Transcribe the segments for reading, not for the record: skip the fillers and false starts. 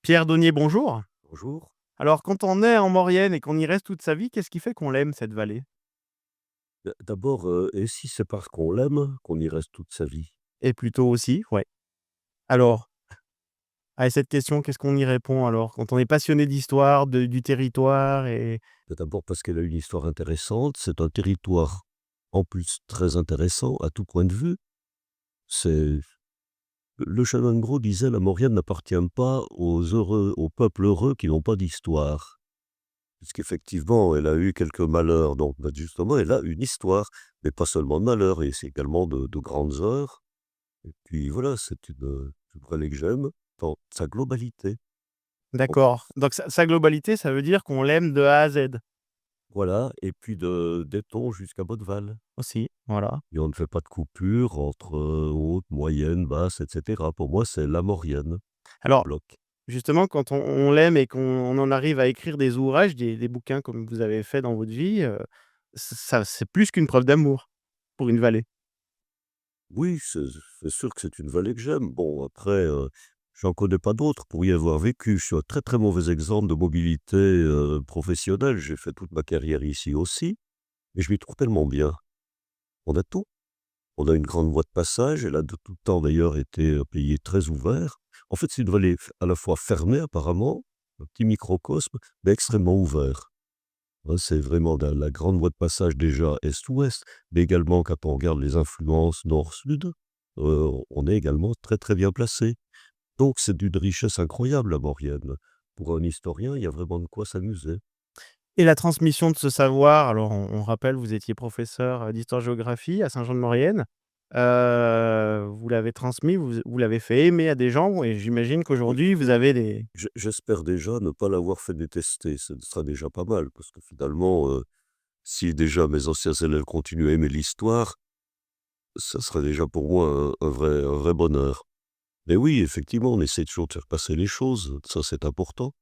Pierre Daunier, bonjour. Bonjour. Alors, quand on est en Maurienne et qu'on y reste toute sa vie, qu'est-ce qui fait qu'on l'aime, cette vallée? D'abord, et si c'est parce qu'on l'aime qu'on y reste toute sa vie? Et plutôt aussi, ouais. Alors, à cette question, qu'est-ce qu'on y répond alors? Quand on est passionné d'histoire, du territoire et D'abord parce qu'elle a une histoire intéressante, c'est un territoire, en plus, très intéressant à tout point de vue. C'est le chanoine Gros disait: «La Maurienne n'appartient pas aux peuples heureux qui n'ont pas d'histoire». Puisqu'effectivement, elle a eu quelques malheurs, donc bah, justement, elle a une histoire, mais pas seulement de malheurs, et c'est également de grandes heures. Et puis voilà, c'est une vallée que j'aime dans sa globalité. d'accord. Donc sa globalité, ça veut dire qu'on l'aime de A à Z Voilà, et puis d'Aiton jusqu'à Bonneval. aussi, voilà. Et on ne fait pas de coupure entre, haute, moyenne, basse, et cetera. Pour moi, c'est la Maurienne, Alors, bloc. justement, quand on l'aime et qu'on en arrive à écrire des ouvrages, des bouquins comme vous avez fait dans votre vie, ça c'est plus qu'une preuve d'amour pour une vallée. Oui, c'est sûr que c'est une vallée que j'aime. Bon, après, j'en connais pas d'autres pour y avoir vécu. Je suis un très, très mauvais exemple de mobilité, professionnelle. J'ai fait toute ma carrière ici aussi, mais je m'y trouve tellement bien. On a tout. On a une grande voie de passage. Elle a de tout temps d'ailleurs été, pays très ouvert. En fait, c'est une vallée à la fois fermée apparemment, un petit microcosme, mais extrêmement ouvert. Ouais, c'est vraiment la grande voie de passage déjà est-ouest, mais également quand on regarde les influences nord-sud, on est également très, très bien placé. Donc c'est d'une richesse incroyable la Maurienne. Pour un historien, il y a vraiment de quoi s'amuser. Et la transmission de ce savoir, alors on rappelle, vous étiez professeur, d'histoire-géographie à Saint-Jean-de-Maurienne. Vous l'avez transmis, vous l'avez fait aimer à des gens et j'imagine Oui, qu'aujourd'hui vous avez des j'espère déjà ne pas l'avoir fait détester, ce sera déjà pas mal parce que finalement, si déjà mes anciens élèves continuent à aimer l'histoire, ça serait déjà pour moi un vrai bonheur. Mais oui, effectivement, on essaie toujours de faire passer les choses, ça c'est important.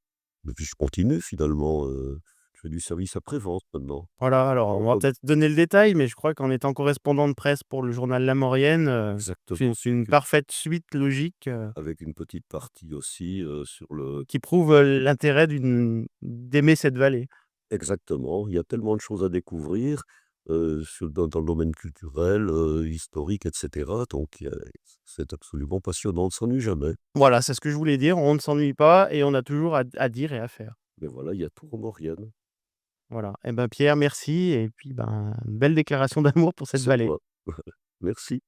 Et puis je continue finalement, je fais du service après-vente maintenant. voilà, alors En on va en peut-être donner le détail, mais je crois qu'en étant correspondant de presse pour le journal La Maurienne, exactement, c'est une parfaite suite logique, avec une petite partie aussi, sur le qui prouve, l'intérêt d'aimer cette vallée. exactement, il y a tellement de choses à découvrir, dans le domaine culturel, historique, et cetera, donc c'est absolument passionnant, on ne s'ennuie jamais. Voilà, c'est ce que je voulais dire, on ne s'ennuie pas et on a toujours à dire et à faire. Mais voilà, il y a tout en Maurienne. Voilà et ben, Pierre, merci et puis, ben, belle déclaration d'amour pour cette C'est vallée. moi. Merci.